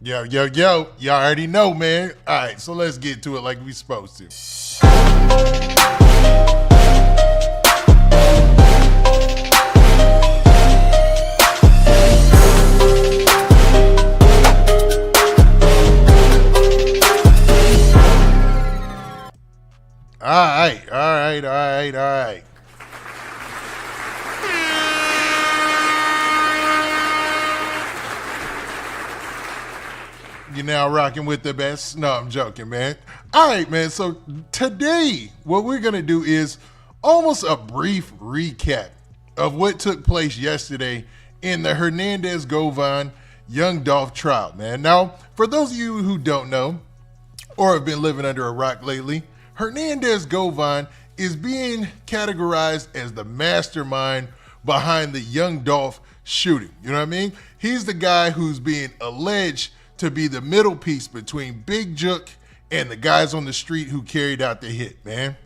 Yo, yo, yo, y'all already know, man. All right, so let's get to it like we supposed to. All right. You're now rocking with the best. No, I'm joking, man. All right, man. So today, what we're going to do is almost a brief recap of what took place yesterday in the Hernandez Govan Young Dolph trial, man. Now, for those of you who don't know or have been living under a rock lately, Hernandez Govan is being categorized as the mastermind behind the Young Dolph shooting. You know what I mean? He's the guy who's being alleged to be the middle piece between Big Jook and the guys on the street who carried out the hit, man.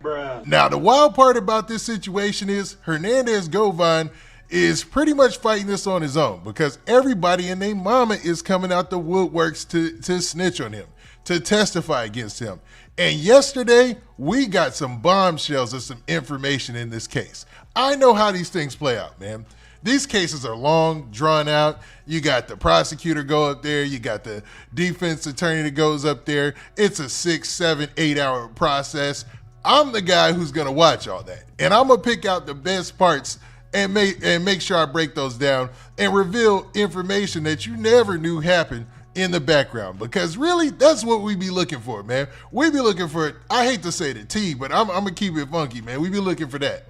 Bruh. Now, the wild part about this situation is Hernandez Govan is pretty much fighting this on his own because everybody and their mama is coming out the woodworks to snitch on him, to testify against him. And yesterday, we got some bombshells of some information in this case. I know how these things play out, man. These cases are long, drawn out. You got the prosecutor go up there. You got the defense attorney that goes up there. It's a 6, 7, 8 hour process. I'm the guy who's going to watch all that. And I'm going to pick out the best parts and make sure I break those down and reveal information that you never knew happened in the background. Because really, that's what we be looking for, man. We be looking for, I hate to say the T, but I'm going to keep it funky, man. We be looking for that.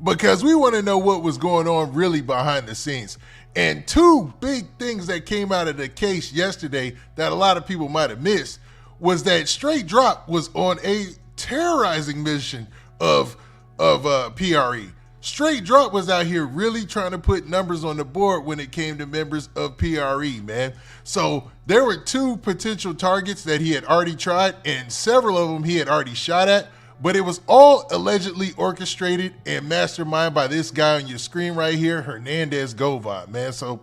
Because we want to know what was going on really behind the scenes. And two big things that came out of the case yesterday that a lot of people might have missed was that Straight Dropp was on a terrorizing mission of PRE. Straight Dropp was out here really trying to put numbers on the board when it came to members of PRE, man. So there were two potential targets that he had already tried, and several of them he had already shot at. But it was all allegedly orchestrated and masterminded by this guy on your screen right here, Hernandez Govan, man. So,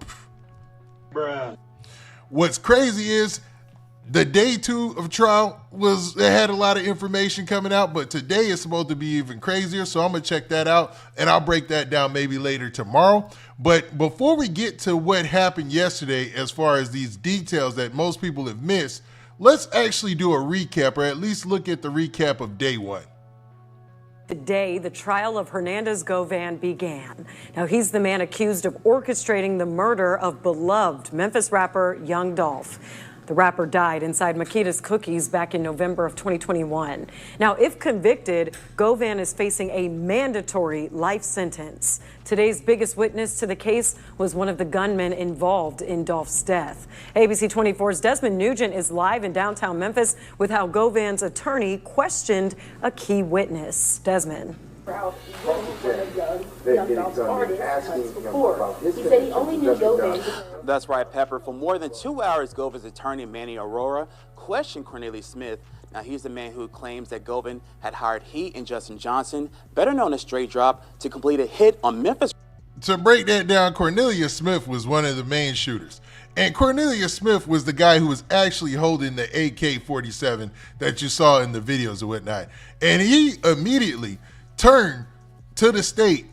bruh. What's crazy is the day 2 of trial it had a lot of information coming out, but today is supposed to be even crazier. So I'm going to check that out and I'll break that down maybe later tomorrow. But before we get to what happened yesterday, as far as these details that most people have missed, let's actually do a recap, or at least look at the recap of day 1. Today, the trial of Hernandez Govan began. Now, he's the man accused of orchestrating the murder of beloved Memphis rapper Young Dolph. The rapper died inside Makita's Cookies back in November of 2021. Now, if convicted, Govan is facing a mandatory life sentence. Today's biggest witness to the case was one of the gunmen involved in Dolph's death. ABC 24's Desmond Nugent is live in downtown Memphis with how Govan's attorney questioned a key witness. Desmond. Young Dolph's artist before. He said he only knew Govan. That's right, Pepper. For more than 2 hours, Govan's attorney, Manny Aurora, questioned Cornelius Smith. Now, he's the man who claims that Govan had hired he and Justin Johnson, better known as Straight Dropp, to complete a hit on Memphis. To break that down, Cornelius Smith was one of the main shooters. And Cornelius Smith was the guy who was actually holding the AK-47 that you saw in the videos and whatnot. And he immediately turned to the state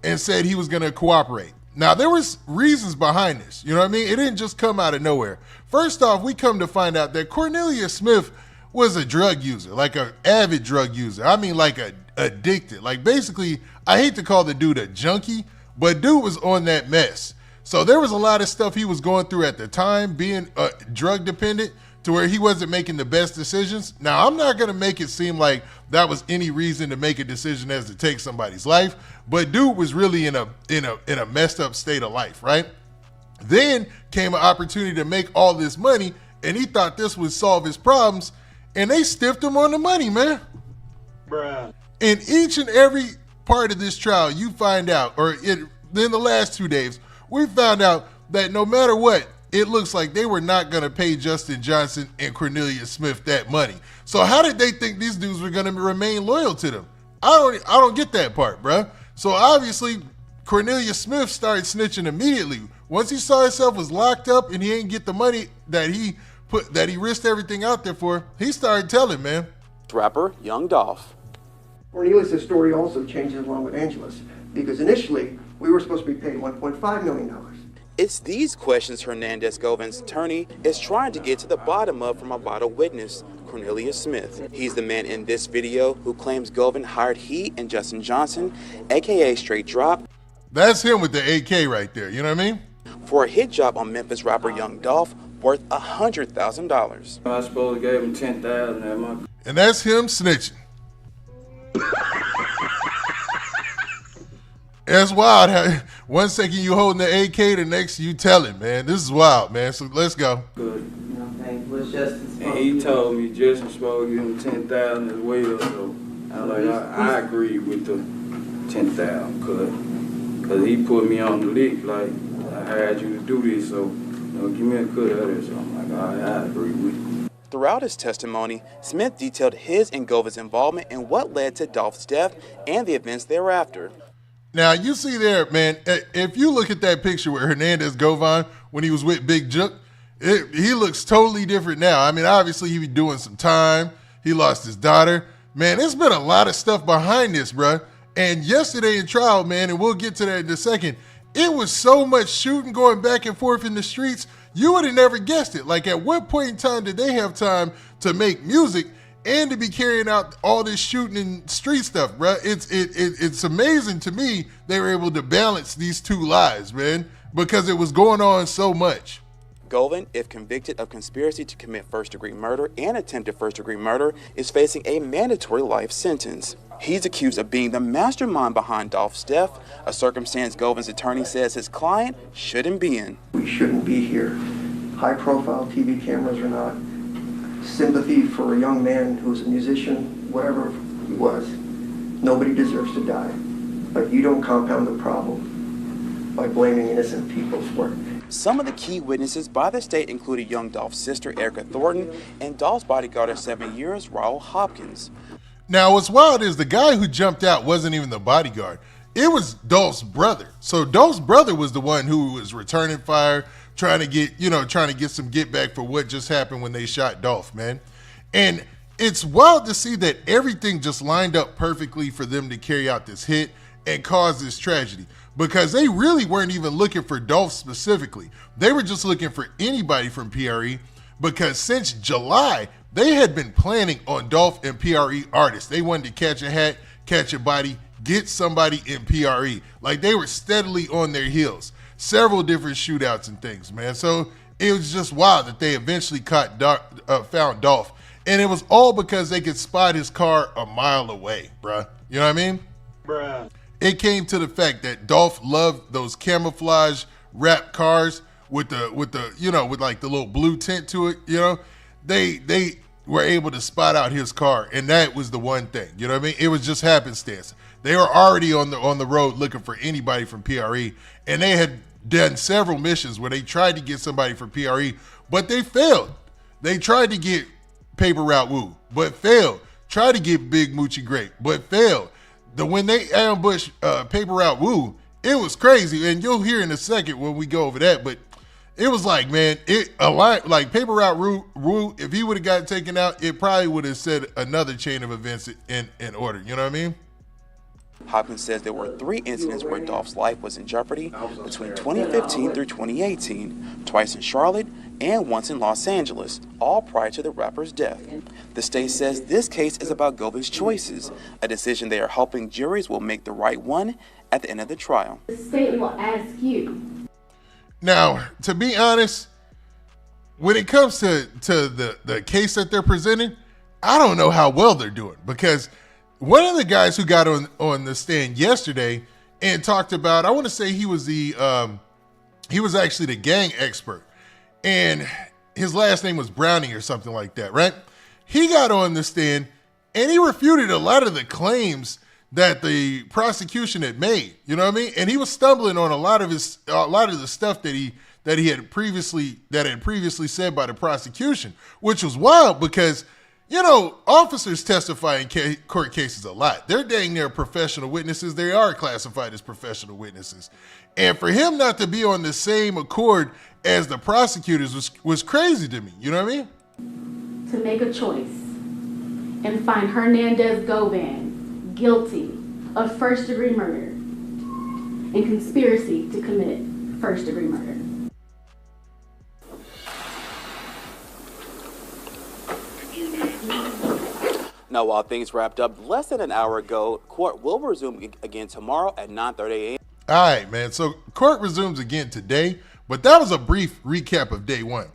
and said he was going to cooperate. Now, there was reasons behind this. You know what I mean? It didn't just come out of nowhere. First off, we come to find out that Cornelius Smith was a drug user, like an avid drug user. I mean, like addicted. Like, basically, I hate to call the dude a junkie, but dude was on that mess. So there was a lot of stuff he was going through at the time, being drug dependent, to where he wasn't making the best decisions. Now, I'm not going to make it seem like that was any reason to make a decision as to take somebody's life, but dude was really in a messed up state of life, right? Then came an opportunity to make all this money, and he thought this would solve his problems, and they stiffed him on the money, man. Bruh. In each and every part of this trial, you find out, or in the last 2 days, we found out that no matter what, it looks like they were not going to pay Justin Johnson and Cornelius Smith that money. So how did they think these dudes were going to remain loyal to them? I don't get that part, bruh. So obviously, Cornelius Smith started snitching immediately. Once he saw himself was locked up and he ain't get the money that he risked everything out there for, he started telling, man. Rapper Young Dolph. Cornelius' story also changes along with Angela's, because initially we were supposed to be paid $1.5 million. It's these questions Hernandez, Govan's attorney, is trying to get to the bottom of from a vital witness, Cornelius Smith. He's the man in this video who claims Govan hired he and Justin Johnson, aka Straight Dropp. That's him with the AK right there, you know what I mean? For a hit job on Memphis rapper Young Dolph worth $100,000. I supposed to give him $10,000 that month. And that's him snitching. That's wild. One second you holding the AK, the next you telling, man. This is wild, man. So let's go. Good. Was Justin And he told me Justin supposed to give him $10,000 as well, so I agree with the $10,000 because he put me on the lick, like, I hired you to do this, so give me a cut of it. So I'm like, all right, I agree with you. Throughout his testimony, Smith detailed his and Govan's involvement in what led to Dolph's death and the events thereafter. Now, you see there, man, if you look at that picture with Hernandez Govan when he was with Big Jook, he looks totally different now. I mean, obviously, he be doing some time. He lost his daughter. Man, there's been a lot of stuff behind this, bruh. And yesterday in trial, man, and we'll get to that in a second, it was so much shooting going back and forth in the streets, you would have never guessed it. Like, at what point in time did they have time to make music and to be carrying out all this shooting and street stuff, bro? It's amazing to me they were able to balance these two lives, man, because it was going on so much. Govan, if convicted of conspiracy to commit first-degree murder and attempted first-degree murder, is facing a mandatory life sentence. He's accused of being the mastermind behind Dolph's death, a circumstance Govan's attorney says his client shouldn't be in. We shouldn't be here. High-profile TV cameras or not. Sympathy for a young man who's a musician, whatever he was. Nobody deserves to die. But you don't compound the problem by blaming innocent people for it. Some of the key witnesses by the state included Young Dolph's sister, Erica Thornton, and Dolph's bodyguard of 7 years, Raul Hopkins. Now, what's wild is the guy who jumped out wasn't even the bodyguard. It was Dolph's brother. So Dolph's brother was the one who was returning fire, trying to get some get back for what just happened when they shot Dolph, man. And it's wild to see that everything just lined up perfectly for them to carry out this hit and cause this tragedy, because they really weren't even looking for Dolph specifically. They were just looking for anybody from PRE, because since July, they had been planning on Dolph and PRE artists. They wanted to catch a hat, catch a body, get somebody in PRE. Like, they were steadily on their heels. Several different shootouts and things, man. So it was just wild that they eventually found Dolph. And it was all because they could spot his car a mile away, bruh. You know what I mean? Bruh. It came to the fact that Dolph loved those camouflage wrapped cars with like the little blue tint to it, you know. They were able to spot out his car, and that was the one thing. You know what I mean? It was just happenstance. They were already on the road looking for anybody from PRE, and they had done several missions where they tried to get somebody from PRE, but they failed. They tried to get Paper Route Woo, but failed. Tried to get Big Moochie Grape, but failed. When they ambushed Paper Route Woo, it was crazy, and you'll hear in a second when we go over that, but it was like, man, like Paper Route Woo, if he would have gotten taken out, it probably would have set another chain of events in order. You know what I mean? Hopkins says there were 3 incidents where Dolph's life was in jeopardy between 2015 through 2018, twice in Charlotte and once in Los Angeles, all prior to the rapper's death. The state says this case is about Govan's choices, a decision they are hoping juries will make the right one at the end of the trial. The state will ask you. Now, to be honest, when it comes to the case that they're presenting, I don't know how well they're doing, because one of the guys who got on the stand yesterday and talked about, I want to say he was actually the gang expert, and his last name was Browning or something like that, right? He got on the stand and he refuted a lot of the claims that the prosecution had made, you know what I mean? And he was stumbling on a lot of the stuff that had previously said by the prosecution, which was wild, because You know, officers testify in court cases a lot. They're dang near professional witnesses. They are classified as professional witnesses. And for him not to be on the same accord as the prosecutors was crazy to me. You know what I mean? To make a choice and find Hernandez Govan guilty of first-degree murder and conspiracy to commit first-degree murder. Now, while things wrapped up less than an hour ago, court will resume again tomorrow at 9:30 a.m. All right, man. So court resumes again today, but that was a brief recap of day one.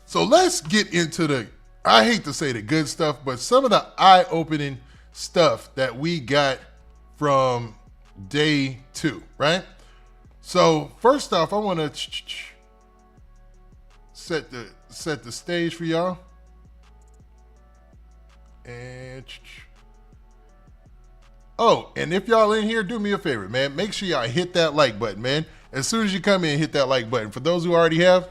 So let's get into the, I hate to say the good stuff, but some of the eye-opening stuff that we got from day two, right? So first off, I want to set the stage for y'all. And oh, and if y'all in here, do me a favor, man. Make sure y'all hit that like button, man. As soon as you come in, hit that like button. For those who already have,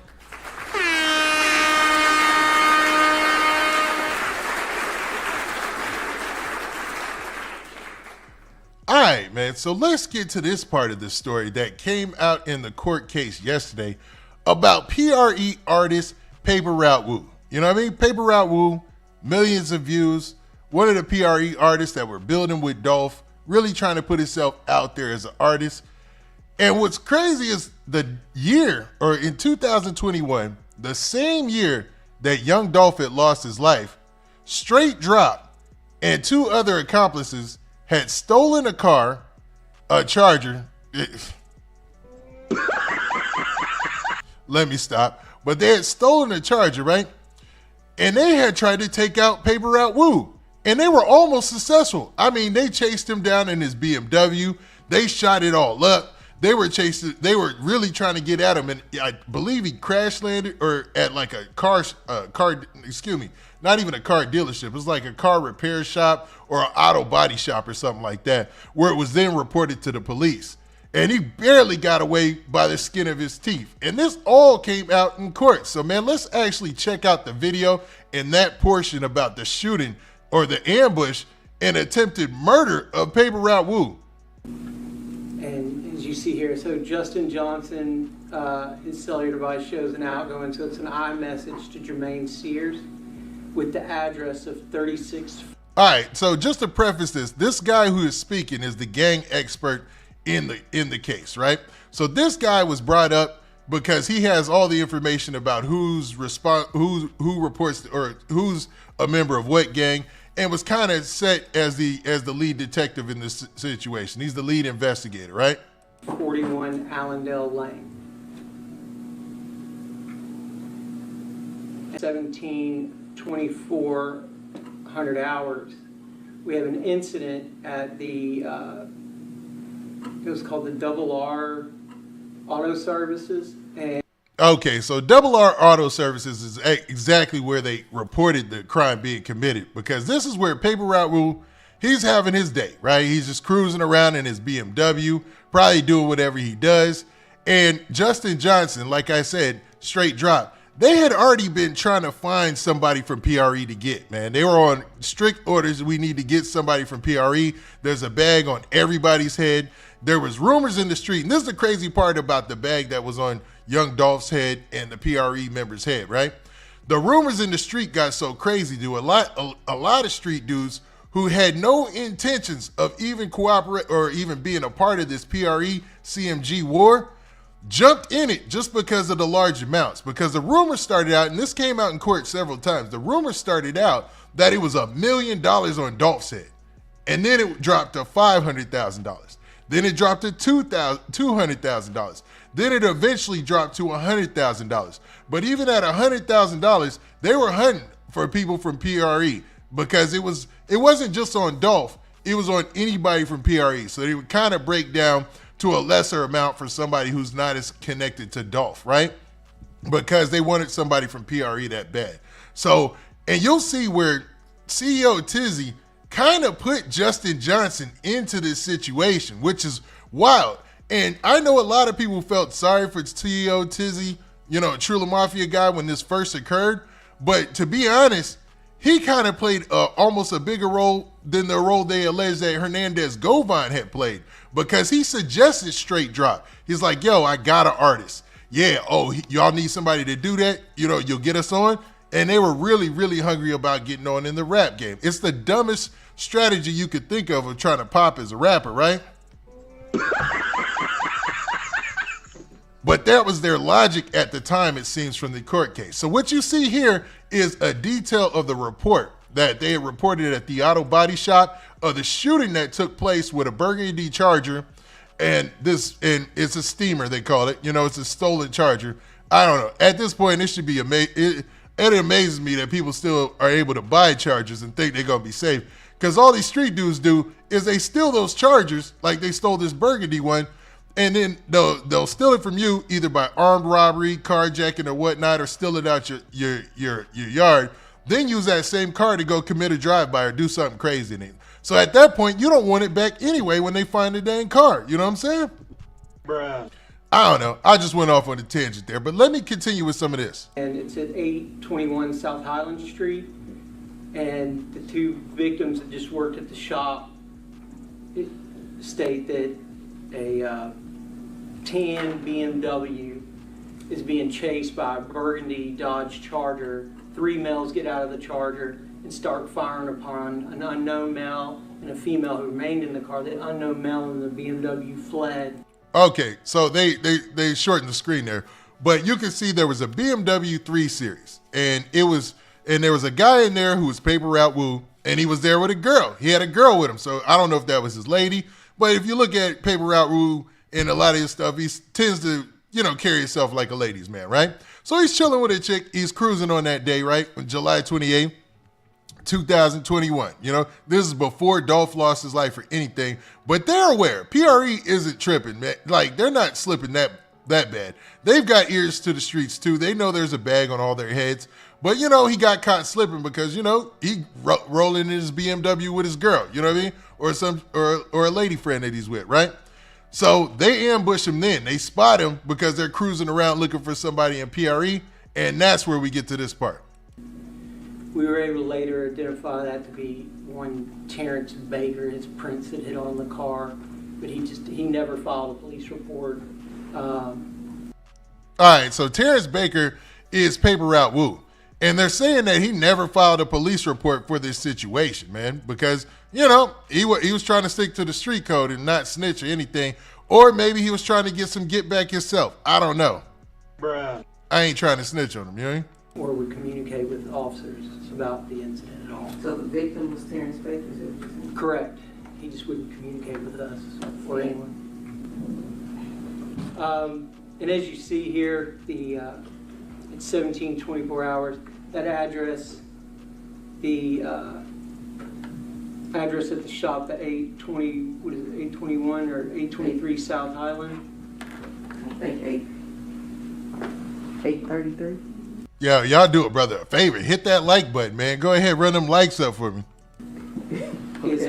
all right, man. So let's get to this part of the story that came out in the court case yesterday about PRE artist Paper Route Woo. You know what I mean? Paper Route Woo, millions of views. One of the PRE artists that were building with Dolph, really trying to put himself out there as an artist. And what's crazy is the year, or in 2021, the same year that Young Dolph had lost his life, Straight Dropp and two other accomplices had stolen a car, a Charger. Let me stop. But they had stolen a Charger, right? And they had tried to take out Paper Route Woo. And they were almost successful. I mean, they chased him down in his BMW. They shot it all up. They were really trying to get at him. And I believe he crash landed or at like a car, not even a car dealership. It was like a car repair shop or an auto body shop or something like that, where it was then reported to the police. And he barely got away by the skin of his teeth. And this all came out in court. So, man, let's actually check out the video and that portion about the shooting or the ambush and attempted murder of Paper Route Woo. And as you see here, so Justin Johnson, his cellular device shows an outgoing, so it's an iMessage to Jermaine Sears with the address of 36. All right, so just to preface this guy who is speaking is the gang expert in the case, right? So this guy was brought up because he has all the information about who reports or who's a member of what gang, and was kind of set as the lead detective in this situation. He's the lead investigator, right? 41 Allendale Lane. 17/24/100 hours. We have an incident at the it was called the Double R Auto Services. And okay, so Double R Auto Services is exactly where they reported the crime being committed, because this is where Paper Route Woo, he's having his day, right? He's just cruising around in his BMW, probably doing whatever he does. And Justin Johnson, like I said, Straight Dropp, they had already been trying to find somebody from PRE to get, man. They were on strict orders. We need to get somebody from PRE. There's a bag on everybody's head. There was rumors in the street. And this is the crazy part about the bag that was on Young Dolph's head and the PRE member's head, right? The rumors in the street got so crazy, dude. A lot of street dudes who had no intentions of even cooperate or even being a part of this PRE CMG war jumped in it just because of the large amounts. Because the rumors started out, and this came out in court several times, the rumors started out that it was $1 million on Dolph's head. And then it dropped to $500,000. Then it dropped to $200,000. Then it eventually dropped to $100,000. But even at $100,000, they were hunting for people from PRE, because it wasn't just on Dolph, it was on anybody from PRE. So they would kind of break down to a lesser amount for somebody who's not as connected to Dolph, right? Because they wanted somebody from PRE that bad. So, and you'll see where CEO Tezy kind of put Justin Johnson into this situation, which is wild. And I know a lot of people felt sorry for CEO Tezy, you know, True La Mafia guy, when this first occurred. But to be honest, he kind of played almost a bigger role than the role they alleged that Hernandez Govan had played, because he suggested Straight Dropp. He's like, yo, I got an artist. Yeah, y'all need somebody to do that? You know, you'll get us on? And they were really, really hungry about getting on in the rap game. It's the dumbest strategy you could think of trying to pop as a rapper, right? But that was their logic at the time, it seems, from the court case. So what you see here is a detail of the report that they had reported at the auto body shop of the shooting that took place with a burgundy Charger, and it's a steamer, they call it. You know, it's a stolen Charger. I don't know. At this point, it should be amazing. It amazes me that people still are able to buy Chargers and think they're going to be safe. Because all these street dudes do is they steal those Chargers, like they stole this burgundy one, and then they'll steal it from you either by armed robbery, carjacking, or whatnot, or steal it out your yard. Then use that same car to go commit a drive-by or do something crazy in it. So at that point, you don't want it back anyway when they find the dang car. You know what I'm saying? Bruh. I don't know. I just went off on a tangent there, but let me continue with some of this. And it's at 821 South Highland Street. And the two victims that just worked at the shop state that a tan BMW is being chased by a burgundy Dodge Charger. 3 males get out of the Charger and start firing upon an unknown male and a female who remained in the car. The unknown male and the BMW fled. Okay, so they shortened the screen there, but you can see there was a BMW 3 Series, and there was a guy in there who was Paper Route Woo, and he was there with a girl. He had a girl with him, so I don't know if that was his lady, but if you look at Paper Route Woo and a lot of his stuff, he tends to, you know, carry himself like a ladies' man, right? So he's chilling with a chick. He's cruising on that day, right? On July 28th, 2021. You know, this is before Dolph lost his life or anything, but they're aware. PRE isn't tripping, man. Like, they're not slipping that bad. They've got ears to the streets too. They know there's a bag on all their heads. But, you know, he got caught slipping because, you know, he rolling in his BMW with his girl, you know what I mean? Or a lady friend that he's with, right? So they ambush him then. They spot him because they're cruising around looking for somebody in PRE, and that's where we get to this part. We were able to later identify that to be one Terrence Baker, his prints that hit on the car, but he never filed a police report. All right, so Terrence Baker is Paper Route Woo. And they're saying that he never filed a police report for this situation, man, because, you know, he was trying to stick to the street code and not snitch or anything. Or maybe he was trying to get some get back himself. I don't know. Bruh. I ain't trying to snitch on him, you know? Or would communicate with officers about the incident at all. So the victim was Terrence Baker, is that what you're saying? Correct. He just wouldn't communicate with us or anyone. And as you see here, it's 1724 hours. That address, the address at the shop, the 821 or 823 South Highland. I think 833. Yeah, y'all do it, brother. A favor. Hit that like button, man. Go ahead, run them likes up for me. It's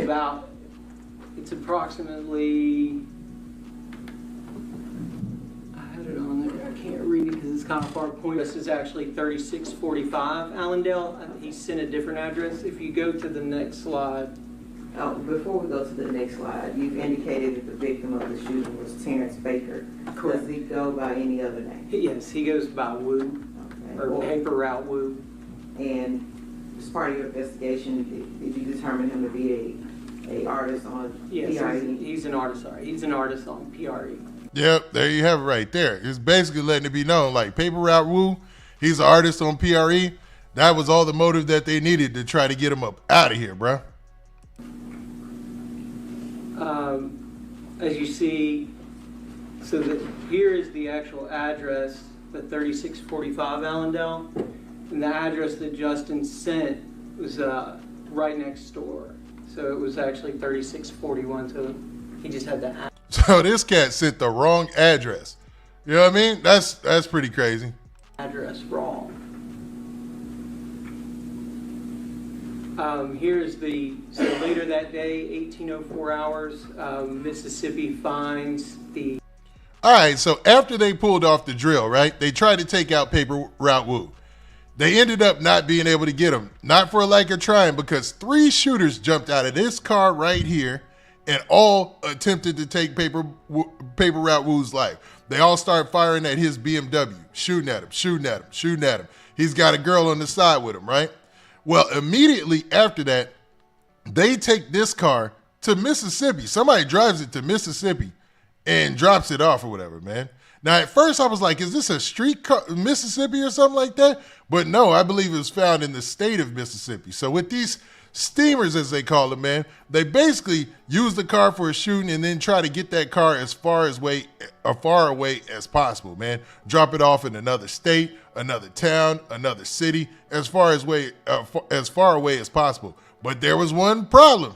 approximately, I had it on there, I can't read it because it's kind of far point. This is actually 3645 Allendale. He sent a different address. If you go to the next slide. Before we go to the next slide, you've indicated that the victim of the shooting was Terrence Baker. Correct. Does he go by any other name? Yes, he goes by Woo, or Paper Route Woo. And as part of your investigation, did you determine him to be a artist on PRE? He's an artist. Sorry, he's an artist on PRE. Yep, there you have it right there. It's basically letting it be known, like Paper Route Woo, he's an artist on PRE. That was all the motive that they needed to try to get him up out of here, bro. As you see, so here is the actual address, the 3645 Allendale, and the address that Justin sent was right next door. So it was actually 3641, so he just had the address. So this cat sent the wrong address. You know what I mean? That's pretty crazy. Address wrong. Here's so later that day, 1804 hours, Mississippi finds the. All right, so after they pulled off the drill, right, they tried to take out Paper Route Woo. They ended up not being able to get him, not for a lack of trying, because 3 shooters jumped out of this car right here and all attempted to take Paper Route Wu's life. They all started firing at his BMW, shooting at him. He's got a girl on the side with him, right? Well, immediately after that, they take this car to Mississippi. Somebody drives it to Mississippi and drops it off or whatever, man. Now, at first I was like, is this a street car, Mississippi or something like that? But no, I believe it was found in the state of Mississippi. So with these steamers, as they call them, man, they basically use the car for a shooting and then try to get that car as far away as possible, man. Drop it off in another state, another town, another city, as far away as possible. But there was one problem.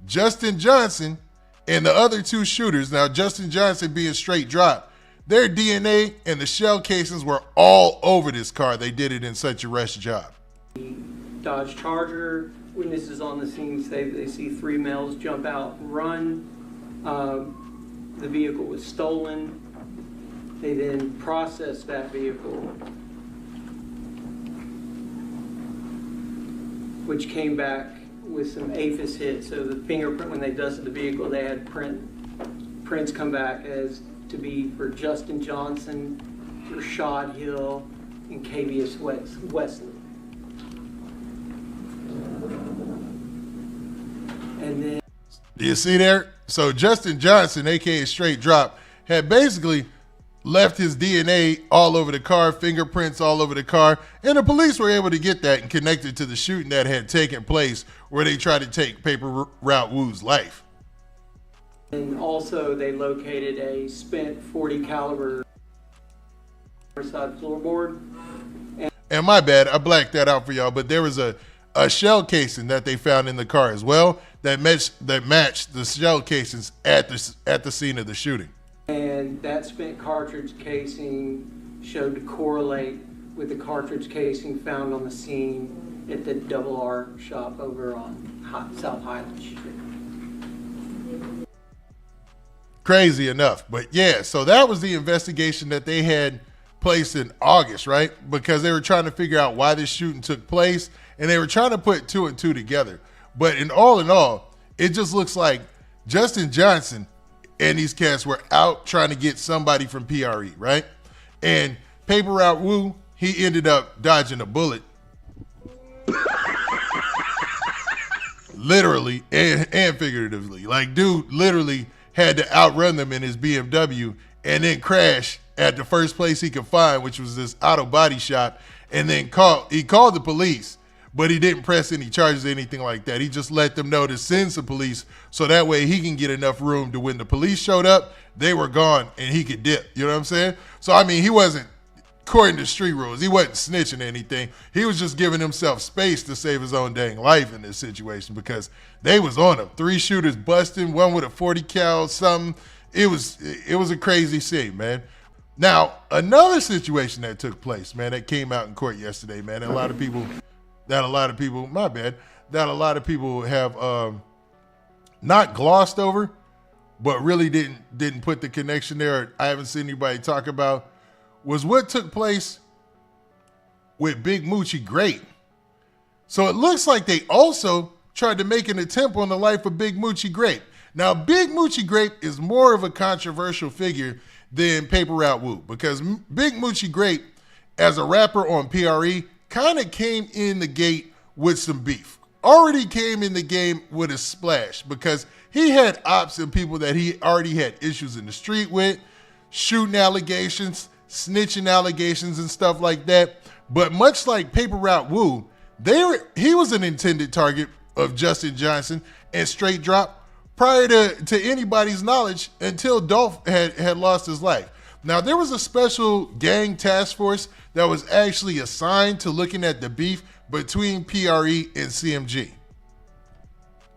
Justin Johnson and the other 2 shooters, now Justin Johnson being Straight Dropp, their DNA and the shell casings were all over this car. They did it in such a rush job. Dodge Charger, witnesses on the scene say that they see 3 males jump out and run. The vehicle was stolen. They then processed that vehicle, which came back with some APHIS hits. So the fingerprint, when they dusted the vehicle, they had prints come back as to be for Justin Johnson, Rashad Hill, and Cavius Wesley. And then, you see there? So Justin Johnson, aka Straight Dropp, had basically left his DNA all over the car, fingerprints all over the car, and the police were able to get that and connect it to the shooting that had taken place where they tried to take Paper Route Wu's life. and also they located a spent .40 caliber side floorboard. And my bad, I blacked that out for y'all, but there was a shell casing that they found in the car as well that matched the shell casings at the scene of the shooting. And that spent cartridge casing showed to correlate with the cartridge casing found on the scene at the Double R shop over on South Highland Street. Crazy enough. But yeah, so that was the investigation that they had placed in August, right? Because they were trying to figure out why this shooting took place, and they were trying to put two and two together. But in all, it just looks like Justin Johnson and these cats were out trying to get somebody from PRE, right? And Paper Route Wu, he ended up dodging a bullet. Literally and figuratively. Like, dude literally had to outrun them in his BMW and then crash at the first place he could find, which was this auto body shop, and then he called the police, but he didn't press any charges or anything like that. He just let them know to send some police so that way he can get enough room to when the police showed up, they were gone and he could dip. You know what I'm saying? So, I mean, he wasn't, according to street rules, he wasn't snitching anything. He was just giving himself space to save his own dang life in this situation because they was on him. 3 shooters busting, one with a 40 cal, something. It was a crazy scene, man. Now, another situation that took place, man, that came out in court yesterday, man, that a lot of people have not glossed over, but really didn't put the connection there. I haven't seen anybody talk about, was what took place with Big Moochie Grape. So it looks like they also tried to make an attempt on the life of Big Moochie Grape. Now, Big Moochie Grape is more of a controversial figure than Paper Route Wu because Big Moochie Grape, as a rapper on PRE, kind of came in the gate with some beef. Already came in the game with a splash because he had ops and people that he already had issues in the street with, shooting allegations, snitching allegations and stuff like that. But much like Paper Route Wu, he was an intended target of Justin Johnson and Straight Dropp prior to anybody's knowledge until Dolph had lost his life. Now, there was a special gang task force that was actually assigned to looking at the beef between PRE and CMG.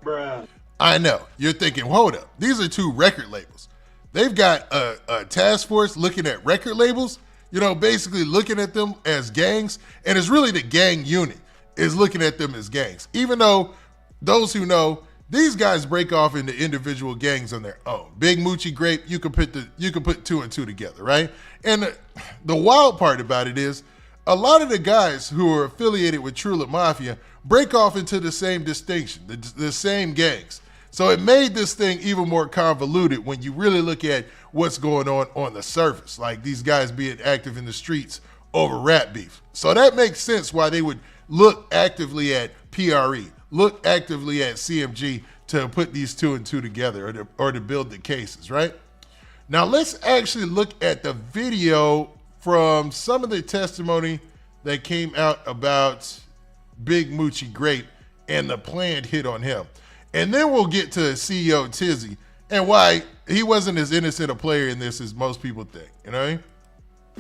Bruh. I know. You're thinking, hold up. These are 2 record labels. They've got a task force looking at record labels, basically looking at them as gangs. And it's really the gang unit is looking at them as gangs. Even though those who know, these guys break off into individual gangs on their own. Big Moochie Grape, you can put 2 and 2 together, right? And the wild part about it is, a lot of the guys who are affiliated with Trula Mafia break off into the same distinction, the same gangs. So it made this thing even more convoluted when you really look at what's going on the surface, like these guys being active in the streets over rap beef. So that makes sense why they would look actively at PRE, look actively at CMG to put these two and two together or to build the cases, right? Now let's actually look at the video from some of the testimony that came out about Big Moochie Grape and the planned hit on him. And then we'll get to CEO Tezy and why he wasn't as innocent a player in this as most people think, you know what I mean?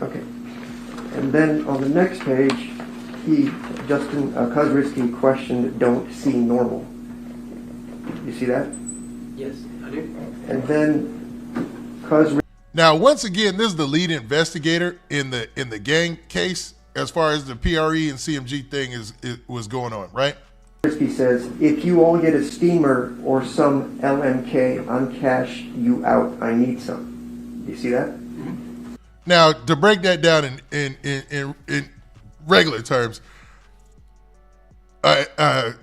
Okay. And then on the next page, Justin Kozrisky questioned "Don't see normal." You see that? Yes, I do. And then Kozrisky. Now, once again, this is the lead investigator in the gang case as far as the PRE and CMG thing was going on, right? Kozrisky says, "If you all get a steamer or some LMK, I'm cash you out. I need some." You see that? Mm-hmm. Now, to break that down in regular terms, a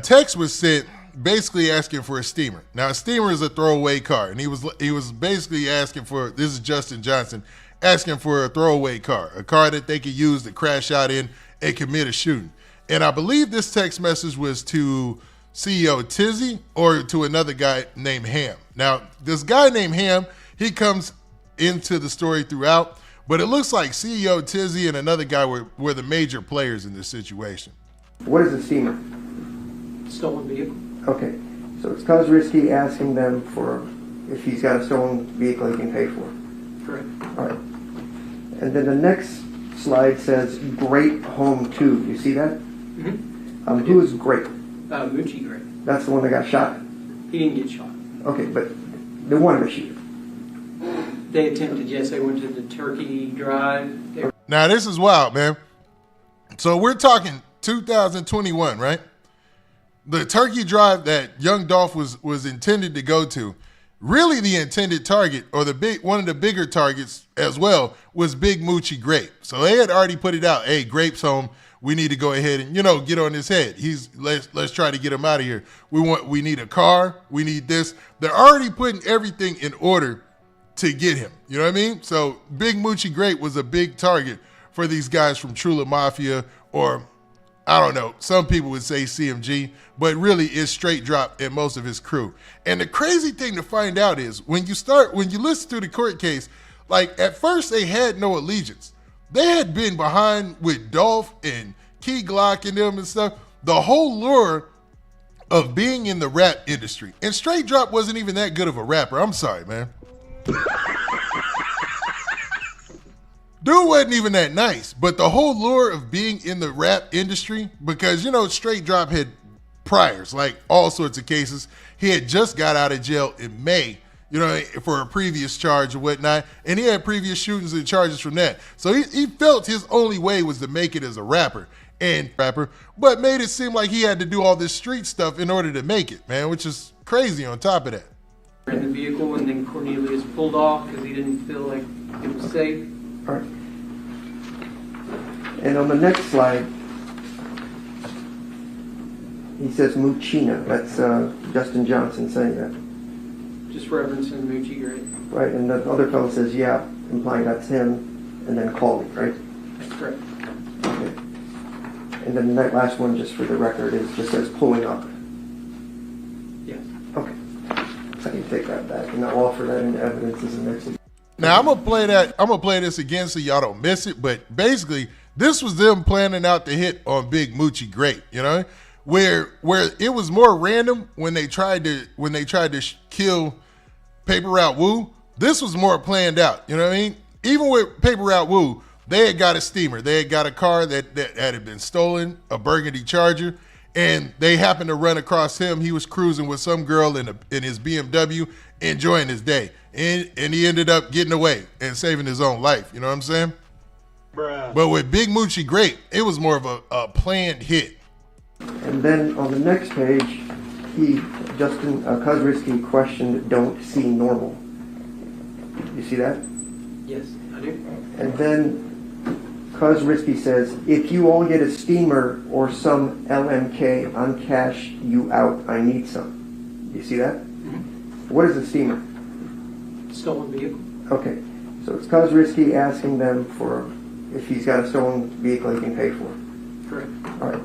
text was sent basically asking for a steamer. Now, a steamer is a throwaway car, and he was basically asking for, this is Justin Johnson, asking for a throwaway car, a car that they could use to crash out in and commit a shooting. And I believe this text message was to CEO Tezy or to another guy named Ham. Now, this guy named Ham, he comes into the story throughout, but it looks like CEO Tezy and another guy were the major players in this situation. What is a steamer? Stolen vehicle. Okay, so it's Kozrisky asking them for if he's got a stolen vehicle he can pay for. Correct. All right. And then the next slide says Grape Home 2. You see that? Mm-hmm. Who is Grape? Moochie Grape. That's the one that got shot. He didn't get shot. Okay, but they wanted to shoot him. They attempted, yes, they went to the Turkey Drive. Now, this is wild, man. So we're talking 2021, right? The Turkey Drive that Young Dolph was intended to go to, really the intended target, or one of the bigger targets as well, was Big Moochie Grape. So they had already put it out. Hey, Grape's home. We need to go ahead and, get on his head. Let's try to get him out of here. We need a car. We need this. They're already putting everything in order to get him. You know what I mean? So Big Moochie Grape was a big target for these guys from Trula Mafia, or I don't know, some people would say CMG, but really it's Straight Dropp and most of his crew. And the crazy thing to find out is when you listen to the court case, like at first they had no allegiance. They had been behind with Dolph and Key Glock and them and stuff. The whole lure of being in the rap industry. And Straight Dropp wasn't even that good of a rapper. I'm sorry, man. Dude wasn't even that nice, but the whole lure of being in the rap industry, because, Straight Dropp had priors, like all sorts of cases. He had just got out of jail in May, for a previous charge or whatnot, and he had previous shootings and charges from that. So he felt his only way was to make it as a rapper, but made it seem like he had to do all this street stuff in order to make it, man, which is crazy on top of that. In the vehicle, and then Cornelius pulled off because he didn't feel like it was safe. All right. And on the next slide, he says Moochina. That's Justin Johnson saying that. Just referencing Moochie Grape. Right, and the other fellow says, yeah, implying that's him, and then called it, right? That's correct. Okay. And then that last one, just for the record, just says pulling up. Yes. Okay. So I can take that back, and I'll offer that into evidence as an exhibit. Now I'm gonna play this again so y'all don't miss it. But basically, this was them planning out the hit on Big Moochie Grape, where it was more random when they tried to kill Paper Route Wu. This was more planned out. You know what I mean? Even with Paper Route Wu, they had got a steamer, they had got a car that had been stolen, a burgundy Charger, and they happened to run across him. He was cruising with some girl in his BMW, enjoying his day. And he ended up getting away and saving his own life. You know what I'm saying? Bruh. But with Big Moochie Grape, it was more of a planned hit. And then on the next page, Justin Kozrisky questioned "Don't see normal." You see that? Yes, I do. And then Cuz Risky says, if you all get a steamer or some LMK, I'm cash you out. I need some. You see that? Mm-hmm. What is a steamer? Stolen vehicle. Okay, so it's Cuz Risky asking them for if he's got a stolen vehicle he can pay for. Correct. All right.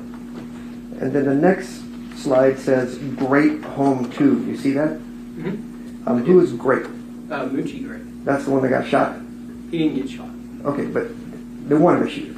And then the next slide says Grape Home 2. You see that? Mm-hmm. Who is Grape? Moochie Grape. That's the one that got shot? He didn't get shot. Okay, but they wanted to shoot.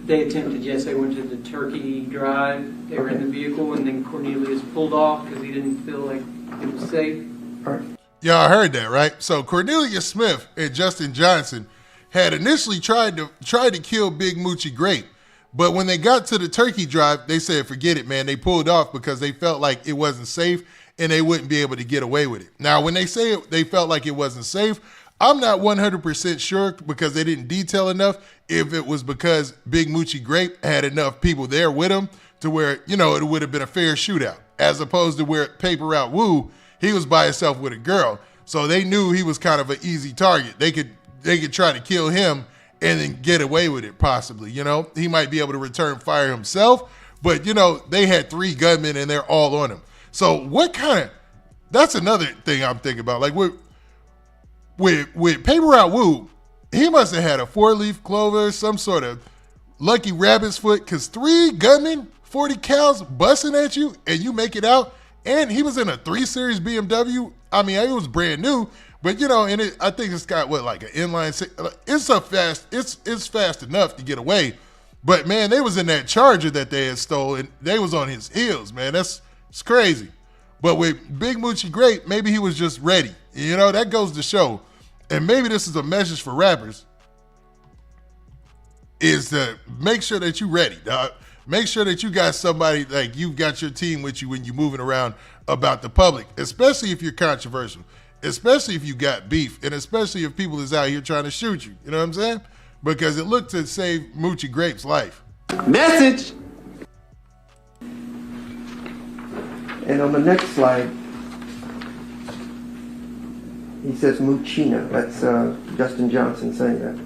They attempted, yes, they went to the Turkey Drive. They were in the vehicle, and then Cornelius pulled off because he didn't feel like it was safe. All right. Y'all heard that, right? So Cornelius Smith and Justin Johnson had initially tried to kill Big Moochie Grape, but when they got to the Turkey Drive, they said, forget it, man. They pulled off because they felt like it wasn't safe and they wouldn't be able to get away with it. Now, when they say they felt like it wasn't safe, I'm not 100% sure because they didn't detail enough if it was because Big Moochie Grape had enough people there with him to where, you know, it would have been a fair shootout, as opposed to where Paper Route Woo, he was by himself with a girl. So they knew he was kind of an easy target. They could try to kill him and then get away with it possibly, you know. He might be able to return fire himself, but, you know, they had 3 gunmen and they're all on him. So that's another thing I'm thinking about. Like with Paper Route Woo, he must have had a 4-leaf clover, some sort of lucky rabbit's foot, because 3 gunmen, 40 cals busting at you and you make it out. And he was in a 3 Series BMW. I mean, it was brand new, but you know, and I think it's got like an inline. It's fast enough to get away. But man, they was in that Charger that they had stolen. They was on his heels, man. It's crazy. But with Big Moochie Grape, maybe he was just ready. You know, that goes to show. And maybe this is a message for rappers, is to make sure that you're ready, dog. Make sure that you got somebody, like you've got your team with you when you're moving around about the public, especially if you're controversial, especially if you got beef, and especially if people is out here trying to shoot you. You know what I'm saying? Because it looked to save Moochie Grape's life. Message. And on the next slide, he says Moochina. That's Justin Johnson saying that.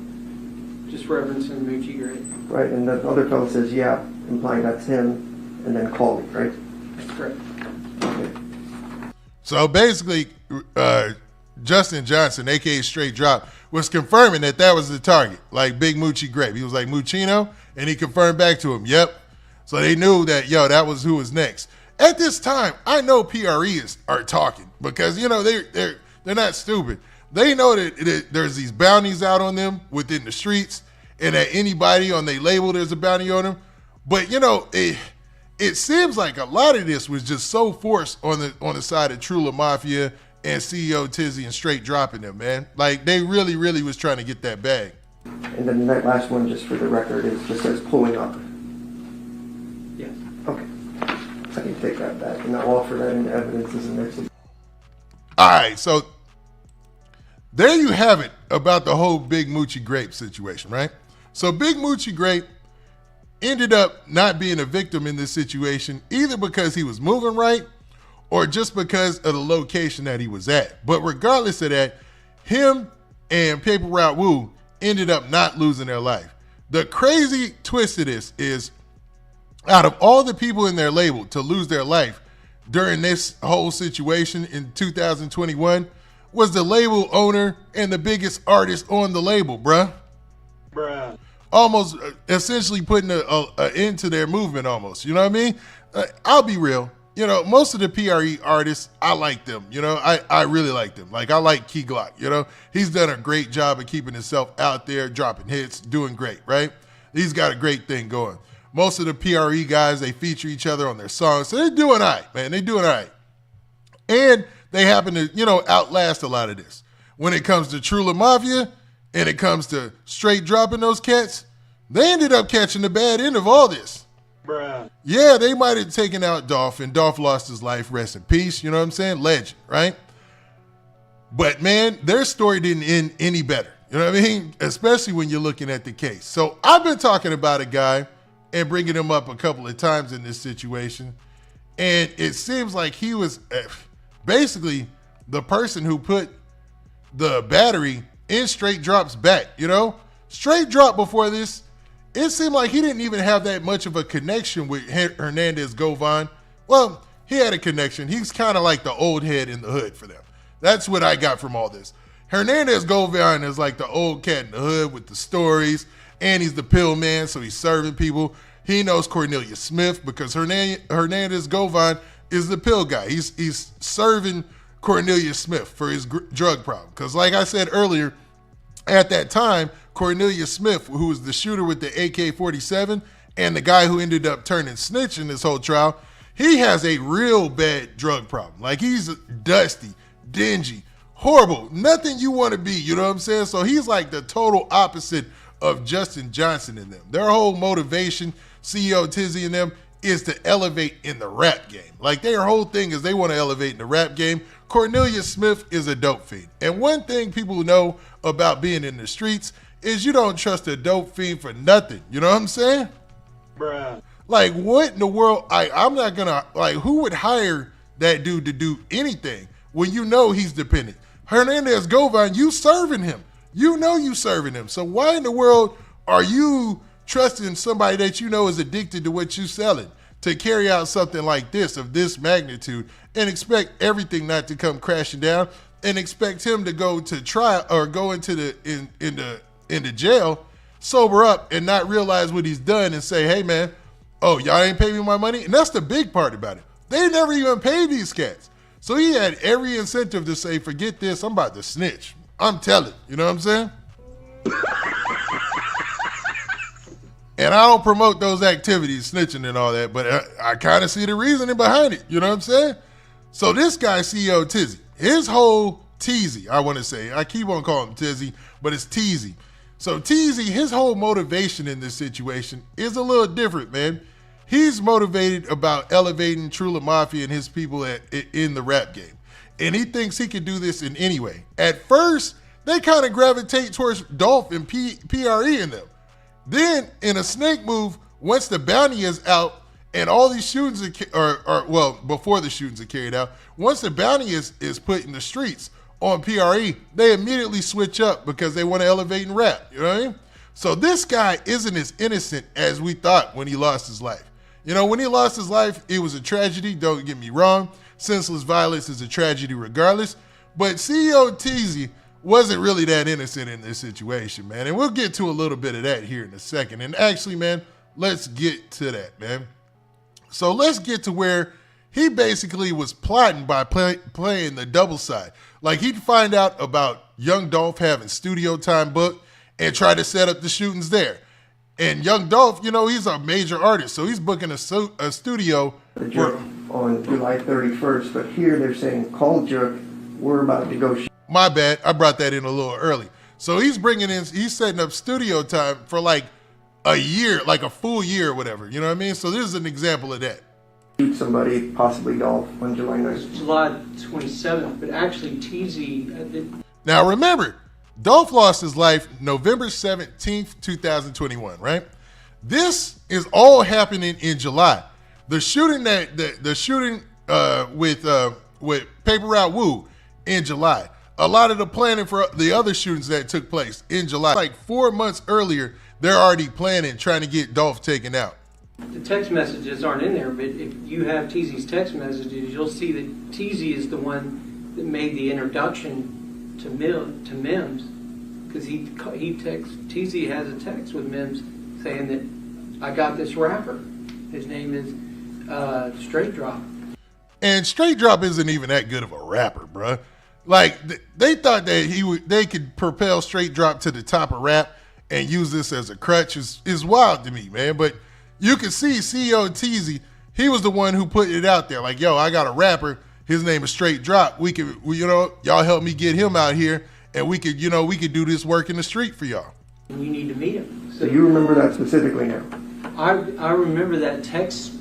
Just referencing Moochie Grape. Right, and the other fellow says, yeah, implying that's him, and then call me, right? That's correct. Okay. So basically, Justin Johnson, a.k.a. Straight Dropp, was confirming that was the target, like Big Moochie Grape. He was like, Moochino, and he confirmed back to him, yep. So they knew that, that was who was next. At this time, I know PREs are talking because, you know, they're not stupid. They know that there's these bounties out on them within the streets, and that anybody on their label, there's a bounty on them. But, you know, it seems like a lot of this was just so forced on the side of Trula Mafia and CEO Tezy and Straight Dropping them, man. Like, they really, really was trying to get that bag. And then that last one, just for the record, just says pulling up. Yes. Okay. I can take that back, and I'll offer that in evidence as an exhibit. All right, so there you have it about the whole Big Moochie Grape situation, right? So Big Moochie Grape ended up not being a victim in this situation, either because he was moving right or just because of the location that he was at. But regardless of that, him and Paper Route Woo ended up not losing their life. The crazy twist of this is, out of all the people in their label to lose their life during this whole situation in 2021 was the label owner and the biggest artist on the label, bruh. Almost essentially putting an end to their movement almost, you know what I mean? I'll be real. You know, most of the PRE artists, I like them. You know, I really like them. Like, I like Key Glock, you know? He's done a great job of keeping himself out there, dropping hits, doing great, right? He's got a great thing going. Most of the PRE guys, they feature each other on their songs. So they're doing all right, man. They're doing all right. And they happen to, you know, outlast a lot of this. When it comes to Trula Mafia and it comes to Straight Dropping those cats, they ended up catching the bad end of all this. Bruh. Yeah, they might have taken out Dolph, and Dolph lost his life. Rest in peace. You know what I'm saying? Legend, right? But, man, their story didn't end any better. You know what I mean? Especially when you're looking at the case. So I've been talking about a guy and bringing him up a couple of times in this situation, and it seems like he was basically the person who put the battery in Straight Dropp's back, you know? Straight Dropp before this, it seemed like he didn't even have that much of a connection with Hernandez Govan. Well, he had a connection. He's kind of like the old head in the hood for them. That's what I got from all this. Hernandez Govan is like the old cat in the hood with the stories, and he's the pill man, so he's serving people. He knows Cornelius Smith because Hernandez Govan is the pill guy. He's serving Cornelius Smith for his drug problem. Because like I said earlier, at that time, Cornelius Smith, who was the shooter with the AK-47 and the guy who ended up turning snitch in this whole trial, he has a real bad drug problem. Like, he's dusty, dingy, horrible, nothing you want to be, you know what I'm saying? So he's like the total opposite of Justin Johnson and them. Their whole motivation, CEO Tezy and them, is to elevate in the rap game. Like, their whole thing is they want to elevate in the rap game. Cornelius Smith is a dope fiend. And one thing people know about being in the streets is you don't trust a dope fiend for nothing. You know what I'm saying? Bruh. Like, what in the world? I'm not gonna, like, who would hire that dude to do anything when you know he's dependent? Hernandez Govan, you serving him. You know you serving him. So why in the world are you trusting somebody that you know is addicted to what you're selling to carry out something like this, of this magnitude, and expect everything not to come crashing down, and expect him to go to trial or go into into jail, sober up, and not realize what he's done and say, hey man, oh, y'all ain't pay me my money? And that's the big part about it. They never even paid these cats. So he had every incentive to say, forget this, I'm about to snitch. I'm telling, you know what I'm saying? And I don't promote those activities, snitching and all that, but I kind of see the reasoning behind it, you know what I'm saying? So this guy, CEO Tezy, his whole Tezy, I want to say, I keep on calling him Tezy, but it's Tezy. So Tezy, his whole motivation in this situation is a little different, man. He's motivated about elevating Trula Mafia and his people in the rap game. And he thinks he can do this in any way. At first, they kind of gravitate towards Dolph and PRE in them. Then, in a snake move, once the bounty is out and all these shootings before the shootings are carried out, once the bounty is put in the streets on PRE, they immediately switch up because they want to elevate and rap, you know what I mean? So this guy isn't as innocent as we thought when he lost his life. You know, when he lost his life, it was a tragedy, don't get me wrong. Senseless violence is a tragedy regardless. But CEO Tezy wasn't really that innocent in this situation, man. And we'll get to a little bit of that here in a second. And actually, man, let's get to that, man. So let's get to where he basically was plotting by playing the double side. Like, he'd find out about Young Dolph having studio time booked and try to set up the shootings there. And Young Dolph, you know, he's a major artist, so he's booking a studio. The Juck on July 31st, but here they're saying, call Juck, we're about to go. My bad, I brought that in a little early. So he's setting up studio time for like a year, like a full year or whatever, you know what I mean? So this is an example of that. Shoot somebody, possibly Dolph, on July 9th. July 27th, but actually Tezy. Now remember, Dolph lost his life November 17th, 2021, right? This is all happening in July. The shooting with Paper Route Woo in July. A lot of the planning for the other shootings that took place in July. Like 4 months earlier, they're already planning, trying to get Dolph taken out. The text messages aren't in there, but if you have Tezy's text messages, you'll see that Tezy is the one that made the introduction to Mims, because Tezy has a text with Mims saying that I got this rapper. His name is Straight Dropp. And Straight Dropp isn't even that good of a rapper, bruh. Like, they thought that they could propel Straight Dropp to the top of rap and use this as a crutch is wild to me, man. But you can see CEO Tezy, he was the one who put it out there. Like, yo, I got a rapper. His name is Straight Dropp. Y'all help me get him out here, and we could do this work in the street for y'all. And you need to meet him. So you remember that specifically now? I remember that text.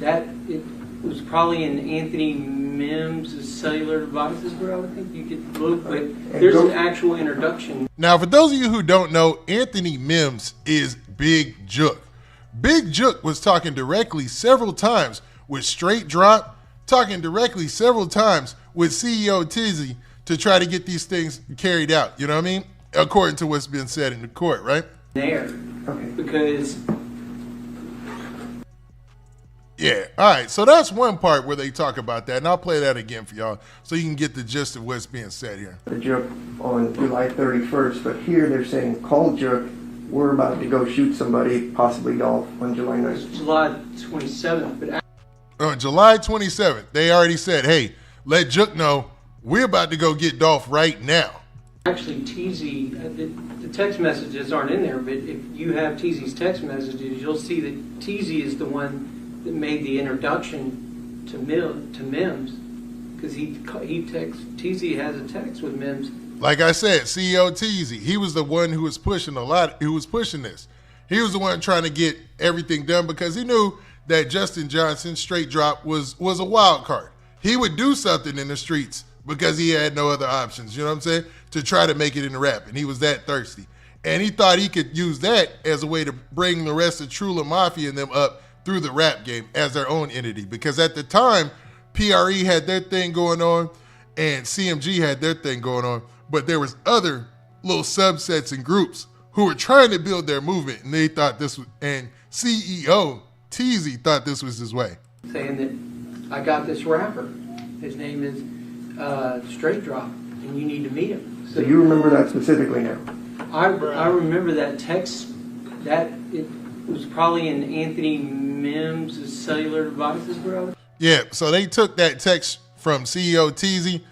That it was probably in Anthony Mims' cellular devices where I would think you could look, but there's an actual introduction. Now, for those of you who don't know, Anthony Mims is Big Jook. Big Jook was talking directly several times with Straight Dropp, talking directly several times with CEO Tezy to try to get these things carried out. You know what I mean? according to what's been said in the court, right? There. Okay. Because Yeah. All right. So that's one part where they talk about that, and I'll play that again for y'all so you can get the gist of what's being said here. The Jook on July 31st, but here they're saying, call Jook, we're about to go shoot somebody, possibly Dolph, on July 9th. July 27th, but On July 27th, they already said, hey, let Jook know we're about to go get Dolph right now. actually Tezy, the text messages aren't in there, but if you have Tezy's text messages, you'll see that Tezy is the one that made the introduction to Mims, because Tezy has a text with Mims. Like I said, CEO Tezy, he was the one who was pushing this. He was the one trying to get everything done because he knew that Justin Johnson, Straight Dropp, was a wild card. He would do something in the streets because he had no other options, you know what I'm saying, to try to make it in the rap, and he was that thirsty. And he thought he could use that as a way to bring the rest of Trula Mafia and them up through the rap game as their own entity. Because at the time, PRE had their thing going on and CMG had their thing going on, but there was other little subsets and groups who were trying to build their movement, and they thought this was, and CEO Tezy thought this was his way. Saying that I got this rapper, his name is Straight Dropp, and you need to meet him. So you remember that specifically now? I remember that text, that it was probably in Anthony Mims' cellular devices, bro. Yeah, so they took that text from CEO Tezy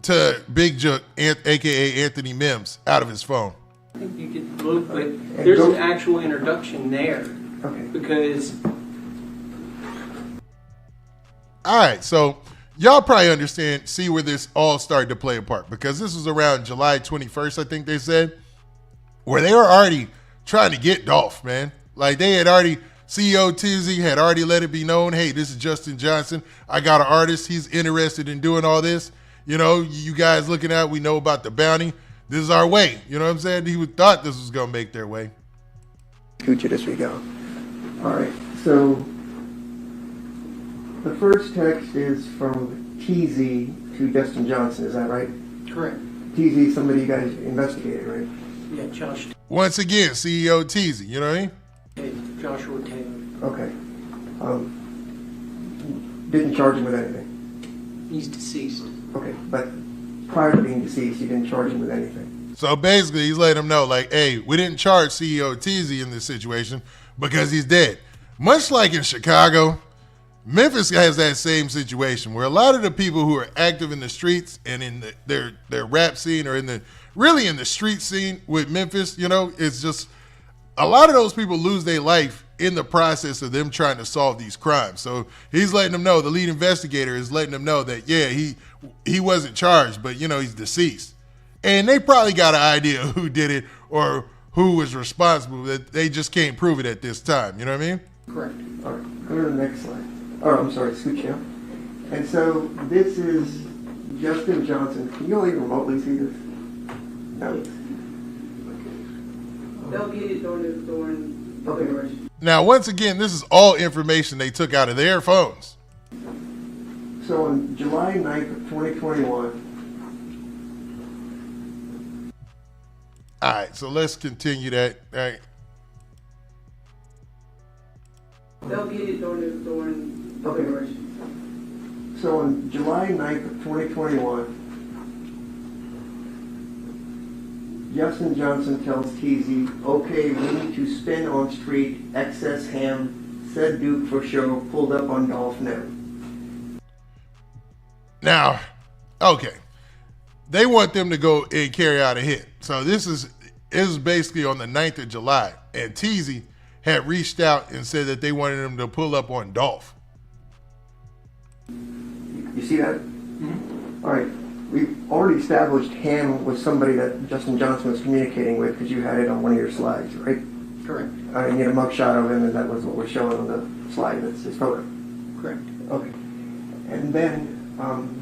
to Big Jook, a.k.a. Anthony Mims, out of his phone. I think you could look, but there's an actual introduction there. Okay. Because... All right, so y'all probably see where this all started to play a part, because this was around July 21st, I think they said, where they were already trying to get Dolph, man. Like they had already, CEO Tezy had already let it be known, hey, this is Justin Johnson. I got an artist. He's interested in doing all this. You know, you guys looking at, we know about the bounty. This is our way. You know what I'm saying? He thought this was going to make their way. Coochie as we go. All right, so the first text is from Tezy to Justin Johnson, is that right? Correct. Tezy, somebody you guys investigated, right? Yeah, Josh. Once again, CEO Tezy, you know what I mean? Joshua Taylor. Okay. Didn't charge him with anything? He's deceased. Okay, but prior to being deceased, you didn't charge him with anything? So basically, he's letting them know, like, hey, we didn't charge CEO Tezy in this situation because he's dead. Much like in Chicago, Memphis has that same situation where a lot of the people who are active in the streets and in their rap scene or in the street scene with Memphis, you know, it's just a lot of those people lose their life in the process of them trying to solve these crimes. So he's letting them know, the lead investigator is letting them know that, yeah, he wasn't charged, but, you know, he's deceased. And they probably got an idea who did it or who was responsible. That they just can't prove it at this time. You know what I mean? Correct. All right, go to the next slide. Oh, I'm sorry, scooch down. And so this is Justin Johnson. Can you all even remotely see this? No. They'll get it during Okay. Now, once again, this is all information they took out of their phones. So on July 9th of 2021. All right, so let's continue that. All right. They'll get it during Okay. So on July 9th of 2021, Justin Johnson tells Tezy, okay, we need to spin on street, excess ham, said Duke for show, pulled up on Dolph now. Now, okay. They want them to go and carry out a hit. So this is basically on the 9th of July. And Tezy had reached out and said that they wanted him to pull up on Dolph. You see that? Mm-hmm. All right. We've already established Ham was somebody that Justin Johnson was communicating with because you had it on one of your slides, right? Correct. I didn't get a mugshot of him, and that was what was showing on the slide. That's his photo. Correct. Okay. And then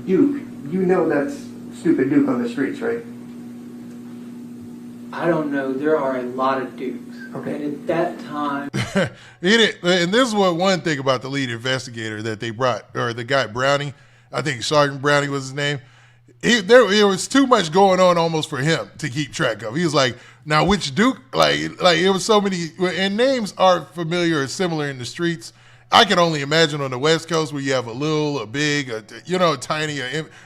Duke, you know that's stupid Duke on the streets, right? I don't know. There are a lot of Dukes. Okay. And at that time... And this is one thing about the lead investigator that they brought, or the guy Brownie, I think Sergeant Brownie was his name. there was too much going on almost for him to keep track of. He was like, now which Duke? Like it was so many, and names are familiar or similar in the streets. I can only imagine on the West Coast where you have a little, a big, a tiny,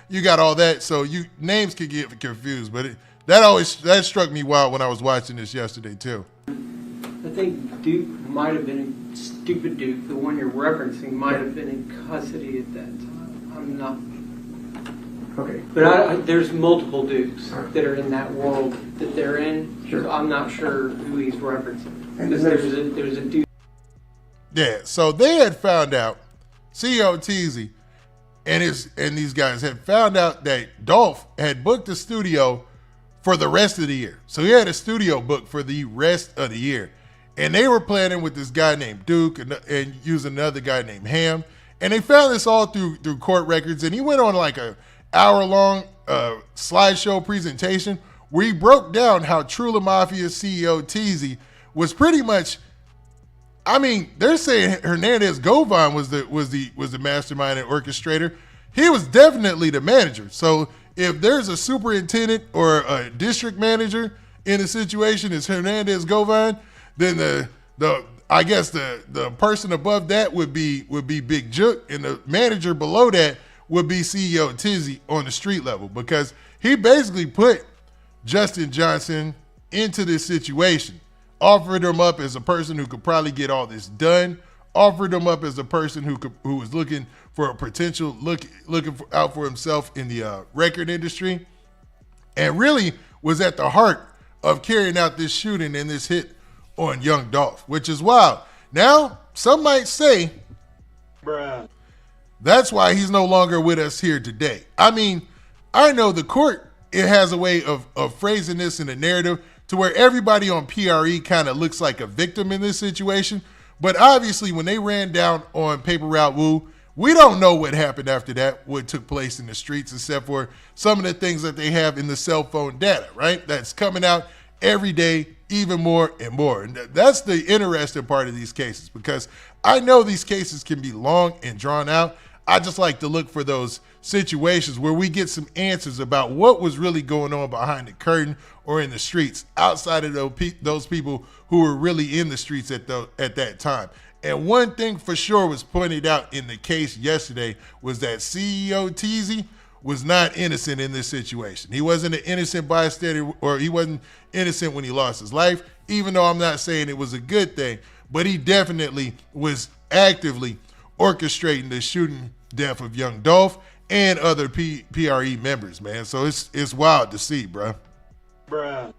you got all that. So names could get confused, but that struck me wild when I was watching this yesterday too. I think Duke might have been stupid Duke, the one you're referencing, might have been in custody at that time. I'm not. Okay. But there's multiple Dukes that are in that world that they're in. Sure. So I'm not sure who he's referencing. And Because there's a Duke. Yeah, so they had found out, CEO Tezy and these guys had found out that Dolph had booked a studio for the rest of the year. So he had a studio booked for the rest of the year. And they were planning with this guy named Duke and using another guy named Ham. And they found this all through court records. And he went on like a hour-long slideshow presentation where he broke down how Trula Mafia CEO Tezy was pretty much, I mean, they're saying Hernandez Govan was the mastermind and orchestrator. He was definitely the manager. So if there's a superintendent or a district manager in a situation as Hernandez Govan, then I guess the person above that would be Big Jook, and the manager below that would be CEO Tezy on the street level, because he basically put Justin Johnson into this situation. Offered him up as a person who could probably get all this done. Offered him up as a person who was looking for a potential, looking out for himself in the record industry, and really was at the heart of carrying out this shooting and this hit on Young Dolph, which is wild. Now, some might say, Bruh. That's why he's no longer with us here today. I mean, I know the court, it has a way of phrasing this in a narrative to where everybody on PRE kind of looks like a victim in this situation. But obviously, when they ran down on Paper Route Wu, we don't know what happened after that, what took place in the streets, except for some of the things that they have in the cell phone data, right? That's coming out every day, even more and more. And that's the interesting part of these cases, because I know these cases can be long and drawn out. I just like to look for those situations where we get some answers about what was really going on behind the curtain or in the streets outside of those people who were really in the streets at that time. And one thing for sure was pointed out in the case yesterday was that CEO Tezy was not innocent in this situation. He wasn't an innocent bystander, or he wasn't innocent when he lost his life, even though I'm not saying it was a good thing, but he definitely was actively orchestrating the shooting death of Young Dolph and other PRE members, man. So it's wild to see, bro. Bruh.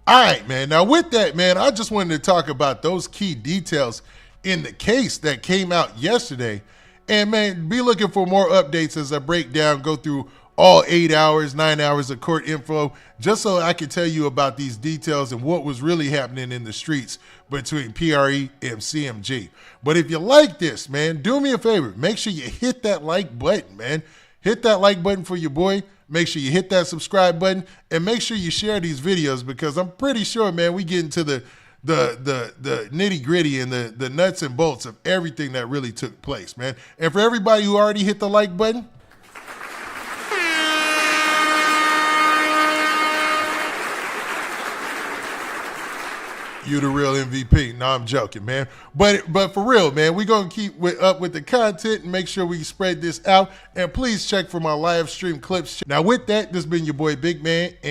All right, man. Now with that, man, I just wanted to talk about those key details in the case that came out yesterday. And man, be looking for more updates as I break down, go through all 8 hours, 9 hours of court info, just so I can tell you about these details and what was really happening in the streets between PRE and CMG. But if you like this, man, do me a favor. Make sure you hit that like button, man. Hit that like button for your boy. Make sure you hit that subscribe button, and make sure you share these videos, because I'm pretty sure, man, we get into the nitty gritty and the nuts and bolts of everything that really took place, man. And for everybody who already hit the like button, you the real MVP. No, I'm joking, man. But for real, man, we're going to keep up with the content and make sure we spread this out. And please check for my live stream clips. Now, with that, this has been your boy Big Man. And